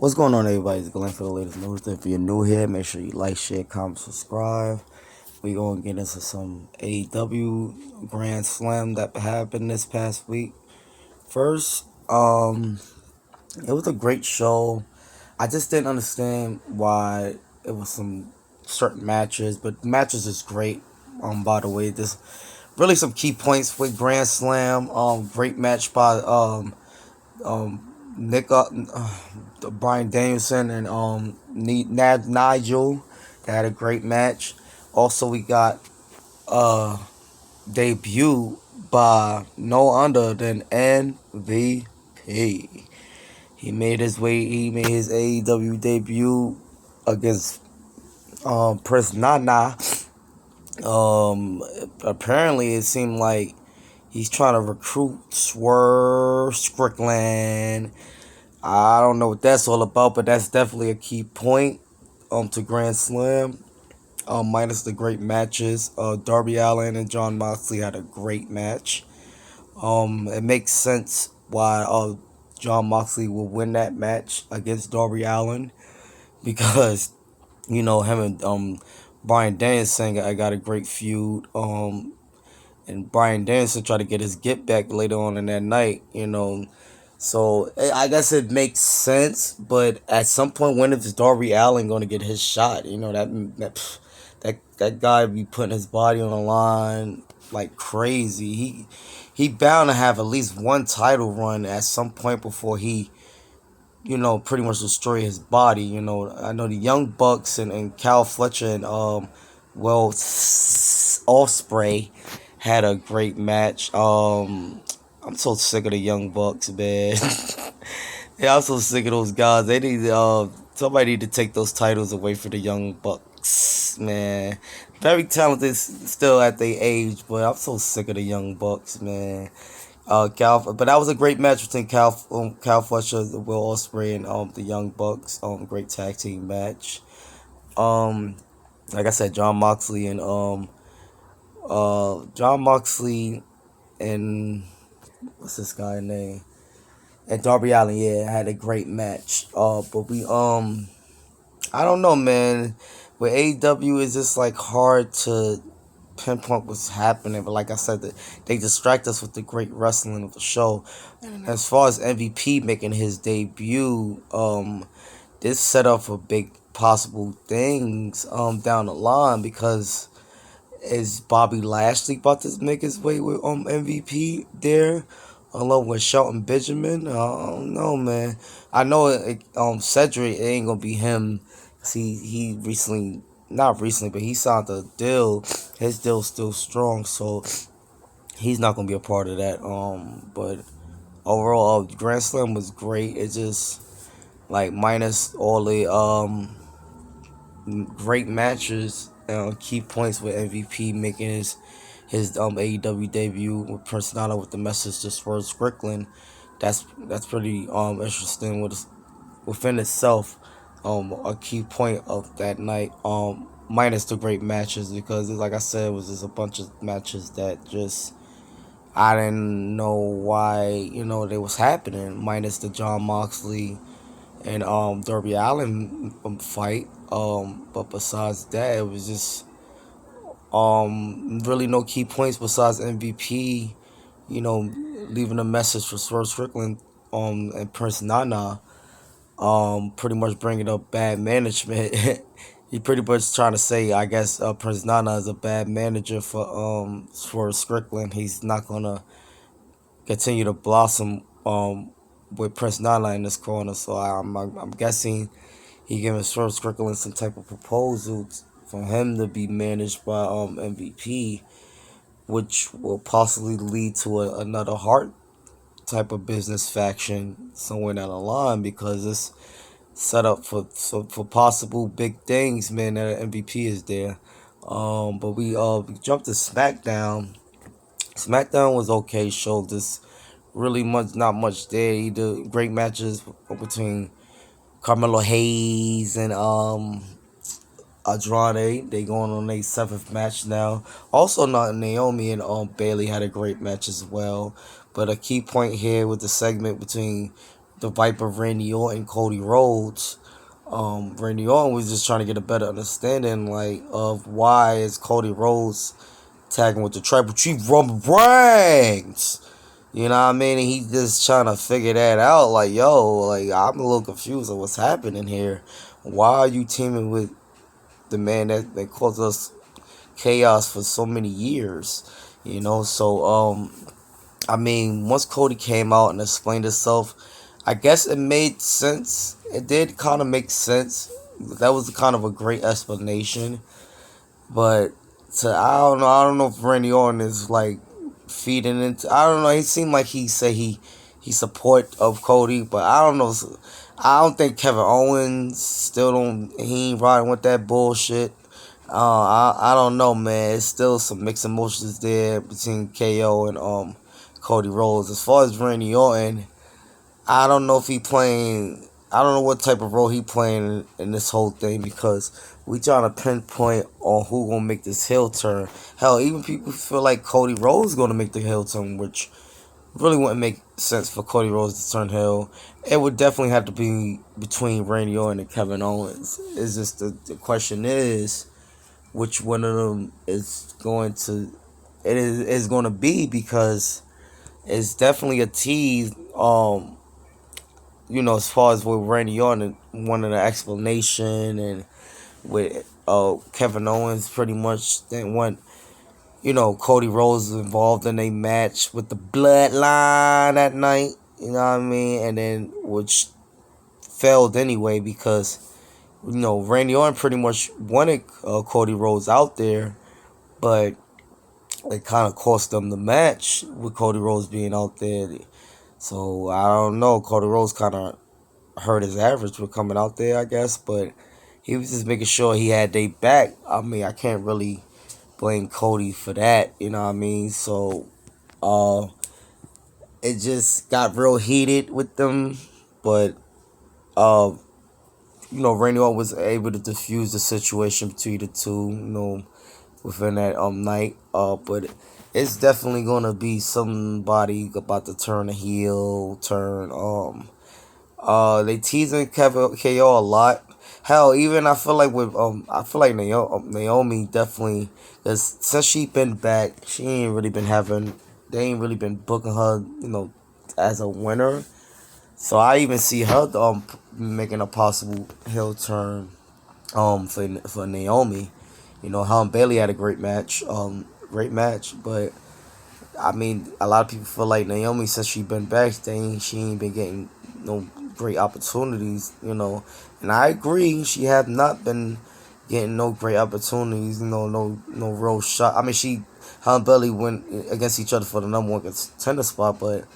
What's going on, everybody? It's Glenn for the latest news. If you're new here, make sure you like, share, comment, subscribe. We gonna get into some AEW Grand Slam that happened this past week. First, it was a great show. I just didn't understand why it was some certain matches, but the matches is great. By the way, there's really some key points with Grand Slam. Great match by Nick Brian Danielson and Nigel. They had a great match. Also, we got uh debut by no other than MVP. He made his AEW debut against Prince Nana. Apparently it seemed like he's trying to recruit Swerve Strickland. I don't know what that's all about, but that's definitely a key point to Grand Slam. Minus the great matches. Darby Allin and John Moxley had a great match. It makes sense why John Moxley will win that match against Darby Allin because him and Brian Danielson I got a great feud. And Brian Danielson tried to get his get back later on in that night. So I guess it makes sense, but at some point, when is Darby Allin going to get his shot? That guy be putting his body on the line like crazy. He bound to have at least one title run at some point before he pretty much destroy his body. I know the Young Bucks and Cal Fletcher and Osprey had a great match. I'm so sick of the Young Bucks, man. Yeah, I'm so sick of those guys. They need somebody need to take those titles away from the Young Bucks, man. Very talented still at their age, but I'm so sick of the Young Bucks, man. But that was a great match between Cal Fletcher, Will Ospreay, and the Young Bucks. Great tag team match. Um, like I said, John Moxley and what's this guy name? And Darby Allin, yeah, had a great match. But I don't know, man. With AEW, it's just like hard to pinpoint what's happening. But like I said, they distract us with the great wrestling of the show. And as far as MVP making his debut, this set up for big possible things down the line because is Bobby Lashley about to make his way with MVP there? Along with Shelton Benjamin, I don't know, man. I know Cedric, it ain't gonna be him. He recently, not recently, but he signed a deal. His deal's still strong, so he's not gonna be a part of that. But overall, Grand Slam was great. It just like minus all the great matches, key points with MVP making his AEW debut with Personata with the message to Swerve Strickland. That's pretty interesting within itself. A key point of that night. Minus the great matches because like I said, it was just a bunch of matches that just I didn't know why they was happening. Minus the John Moxley and Darby Allin fight. But besides that, it was just really no key points besides MVP. Leaving a message for Swerve Strickland and Prince Nana. Pretty much bringing up bad management. He pretty much trying to say, I guess, Prince Nana is a bad manager for Strickland. He's not gonna continue to blossom with Prince Nana in this corner. So I'm guessing he giving Swerve Strickland some type of proposal for him to be managed by MVP, which will possibly lead to another Hart type of business faction somewhere down the line because it's set up for possible big things, man. That MVP is there. But we jumped to SmackDown. SmackDown was okay. Showed this really not much there either. Great matches between Carmelo Hayes and Andrade. They going on their seventh match now. Also, not Naomi and Bailey had a great match as well. But a key point here with the segment between the Viper Randy Orton, Cody Rhodes. Randy Orton was just trying to get a better understanding, like, of why is Cody Rhodes tagging with the Tribal Chief Roman Reigns. You know what I mean? And he just trying to figure that out. Like, yo, like, I'm a little confused of what's happening here. Why are you teaming with the man that caused us chaos for so many years? You know, so I mean, once Cody came out and explained himself, I guess it made sense. It did kind of make sense. That was kind of a great explanation. But I don't know if Randy Orton is like feeding into. I don't know. He seemed like he said he support of Cody, but I don't know. I don't think Kevin Owens still don't. He ain't riding with that bullshit. I don't know, man. It's still some mixed emotions there between KO and Cody Rhodes. As far as Randy Orton, I don't know if he playing. I don't know what type of role he playing in this whole thing because we trying to pinpoint on who gonna make this heel turn. Hell, even people feel like Cody Rhodes gonna make the heel turn, which really wouldn't make sense for Cody Rhodes to turn heel. It would definitely have to be between Randy Orton and Kevin Owens. It's just the question is which one of them is going to is going to be because it's definitely a tease. You know, as far as with Randy Orton, one of the explanation and with Kevin Owens pretty much didn't want, you know, Cody Rhodes was involved in a match with the Bloodline that night. You know what I mean? And then which failed anyway because you know Randy Orton pretty much wanted Cody Rhodes out there, but it kind of cost them the match with Cody Rhodes being out there. So I don't know. Cody Rhodes kind of hurt his average with coming out there, I guess, but he was just making sure he had their back. I mean, I can't really blame Cody for that, you know what I mean? So, it just got real heated with them, but, uh, you know, Randy Orton was able to diffuse the situation between the two, you know, within that night. But it's definitely gonna be somebody about to turn a heel, turn they teasing Kevin KO a lot. Hell, even I feel like with I feel like Naomi definitely because since she been back, she ain't really been having. They ain't really been booking her, you know, as a winner. So I even see her making a possible heel turn for Naomi. You know, her and Bailey had a great match, but I mean, a lot of people feel like Naomi since she been back, she ain't been getting no great opportunities, you know. And I agree, she have not been getting no great opportunities, you know, no real shot. I mean, her and Bailey went against each other for the number one contender spot, but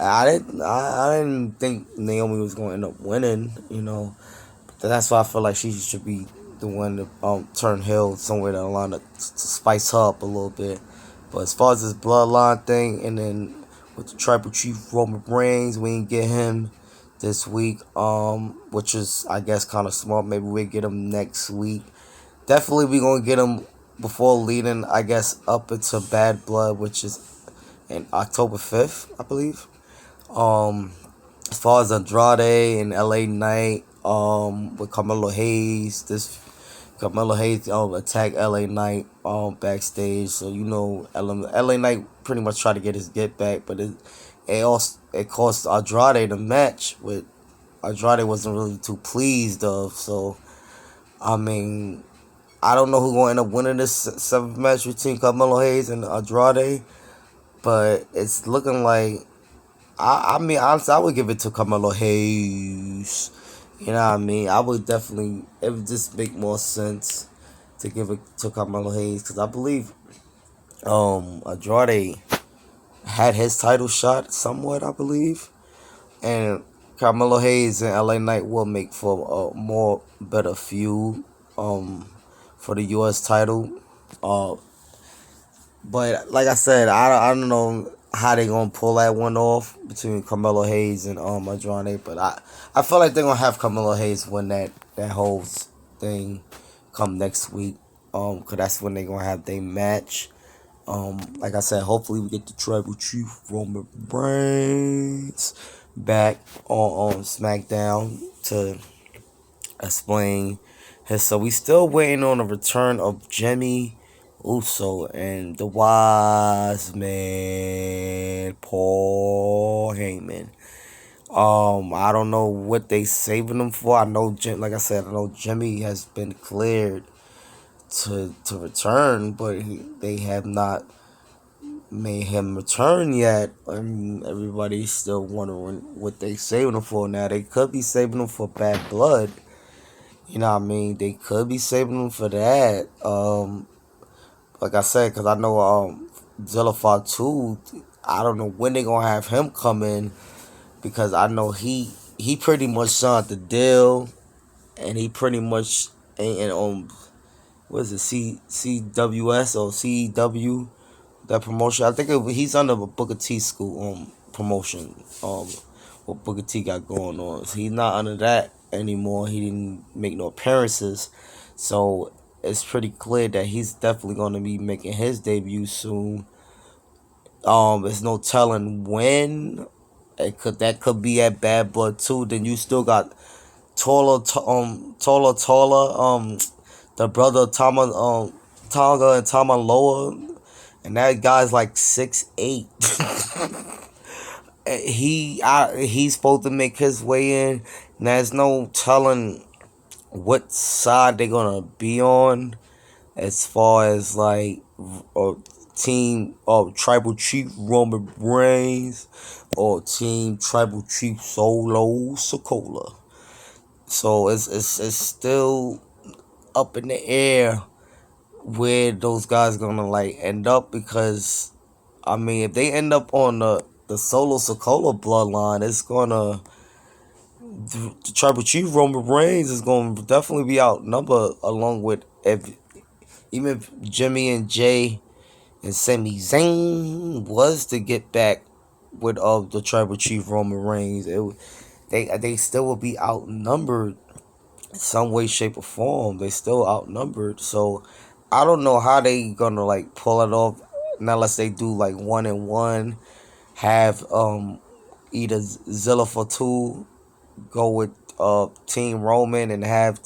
I didn't think Naomi was going to end up winning, you know. That's why I feel like she should be the one to turn heel somewhere down the line to spice her up a little bit. But as far as this bloodline thing, and then with the tribal chief Roman Reigns, we didn't get him this week, which is I guess kind of smart. Maybe we get him next week. Definitely we gonna get him before leading, I guess, up into Bad Blood, which is in October 5th, I believe. Um, as far as Andrade and LA Knight, with Carmelo Hayes, this Carmelo Hayes attacked LA Knight backstage, so you know LA Knight pretty much tried to get his get back, but it cost Andrade the match, with Andrade wasn't really too pleased of. So I mean, I don't know who gonna end up winning this seventh match between Carmelo Hayes and Andrade, but it's looking like I mean, honestly, I would give it to Carmelo Hayes. You know what I mean? I would definitely. It would just make more sense to give it to Carmelo Hayes because I believe Andrade had his title shot somewhat. I believe, and Carmelo Hayes and LA Knight will make for a more better feud for the U.S. title. Uh, But like I said, I don't know how they gonna pull that one off between Carmelo Hayes and Andrade, but I feel like they're gonna have Carmelo Hayes win that whole thing come next week. Cause that's when they gonna have their match. Like I said, hopefully we get the tribal chief Roman Reigns back on SmackDown to explain his. So we still waiting on the return of Jimmy Uso and the wise man Paul Heyman. I don't know what they saving him for. I know, like I said, I know Jimmy has been cleared to return, but they have not made him return yet. And everybody's still wondering what they saving him for. Now they could be saving him for Bad Blood. You know what I mean? They could be saving him for that. Like I said, because I know Zillify 2, I don't know when they gonna have him come in, because I know he pretty much signed the deal, and he pretty much ain't in what is it, CWS or CW, that promotion. I think he's under a Booker T school promotion. What Booker T got going on. So he's not under that anymore. He didn't make no appearances, so it's pretty clear that he's definitely going to be making his debut soon. There's no telling when. That could be at Bad Blood too. Then you still got Tola, the brother Tonga and Tamaloa, and that guy's like 6'8". He's supposed to make his way in. And there's no telling what side they're gonna be on, as far as like uh, team tribal chief Roman Reigns or team tribal chief Solo Sokola. So it's still up in the air where those guys gonna like end up, because I mean, if they end up on the Solo Sokola bloodline, it's gonna, the tribal chief Roman Reigns is gonna definitely be outnumbered, along with, if even if Jimmy and Jay and Sami Zayn was to get back with the tribal chief Roman Reigns, they still will be outnumbered in some way, shape, or form. They still outnumbered. So I don't know how they gonna like pull it off, unless they do like 1-1, have either Zilla for 2 go with Team Roman, and have,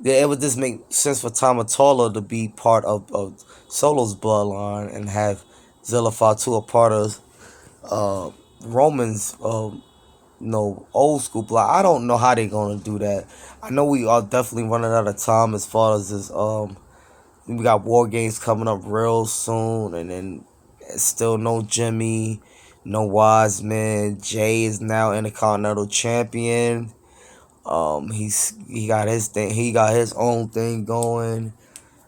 yeah, it would just make sense for Tamatola to be part of Solo's bloodline, and have Zilla Fatu a part of Roman's old school block. I don't know how they gonna do that. I know we are definitely running out of time as far as this. We got War Games coming up real soon, and then still no Jimmy, no Wiseman. Jay is now Intercontinental Champion. He got his thing. He got his own thing going.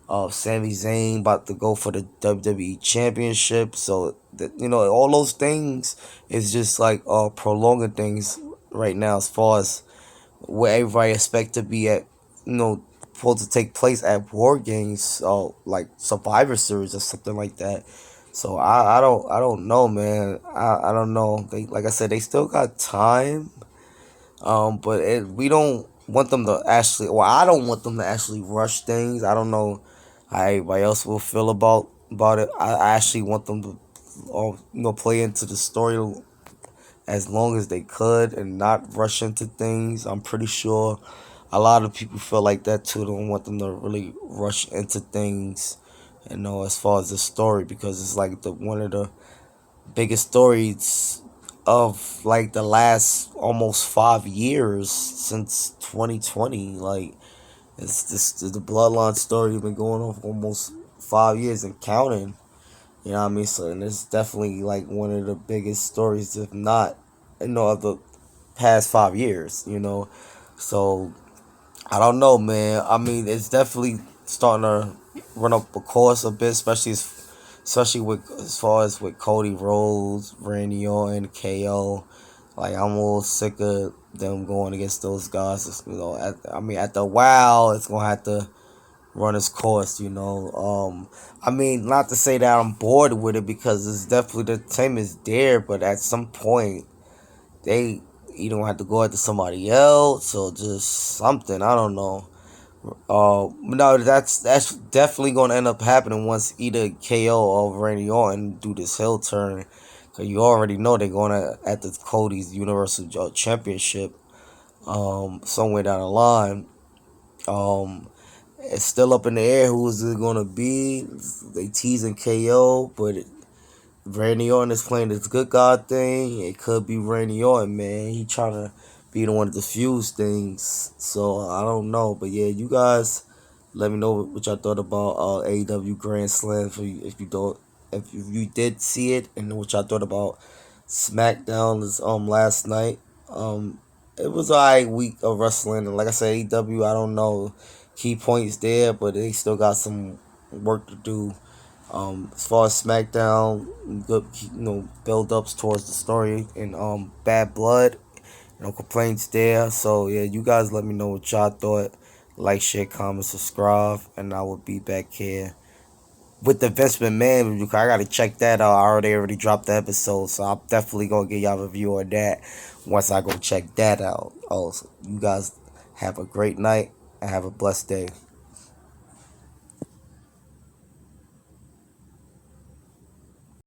Sami Zayn about to go for the WWE Championship. So that, all those things is just like prolonging things right now, as far as where everybody expect to be at. Supposed to take place at War Games, like Survivor Series or something like that. So I don't know, man. I don't know. They, like I said, they still got time. But we don't want them to actually, or I don't want them to actually rush things. I don't know how everybody else will feel about it. I actually want them to, play into the story as long as they could, and not rush into things. I'm pretty sure a lot of people feel like that too. Don't want them to really rush into things, as far as the story, because it's like the one of the biggest stories of like the last almost 5 years, since 2020. Like, it's this, the bloodline story has been going on for almost 5 years and counting. You know what I mean? So, and it's definitely like one of the biggest stories, if not, of the past 5 years. So I don't know, man. I mean, it's definitely starting to run up a course a bit, especially with, as far as with Cody Rhodes, Randy Orton, KO. Like, I'm a little sick of them going against those guys. At the WoW, it's gonna have to run its course. I mean, not to say that I'm bored with it, because it's definitely, the team is there, but at some point they you don't have to go after somebody else, or just something. I don't know. No, that's definitely gonna end up happening once either KO or Randy Orton do this heel turn. Cause you already know they're going to at the Cody's Universal Championship somewhere down the line. Um, it's still up in the air who's it gonna be. They teasing KO, but Randy Orton is playing this good God thing. It could be Randy Orton, man. He trying to be the one to diffuse things. So I don't know, but yeah, you guys let me know what y'all thought about AEW Grand Slam. If you don't, if you did see it, and what y'all thought about SmackDown is last night. It was a alright week of wrestling, and like I said, AEW. I don't know key points there, but they still got some work to do. As far as SmackDown, good, build ups towards the story and Bad Blood, complaints there. So yeah, you guys let me know what y'all thought. Like, share, comment, subscribe, and I will be back here with the Vince McMahon review. I gotta check that out. I already dropped the episode, so I'm definitely gonna give y'all a review on that once I go check that out. Also, you guys have a great night and have a blessed day.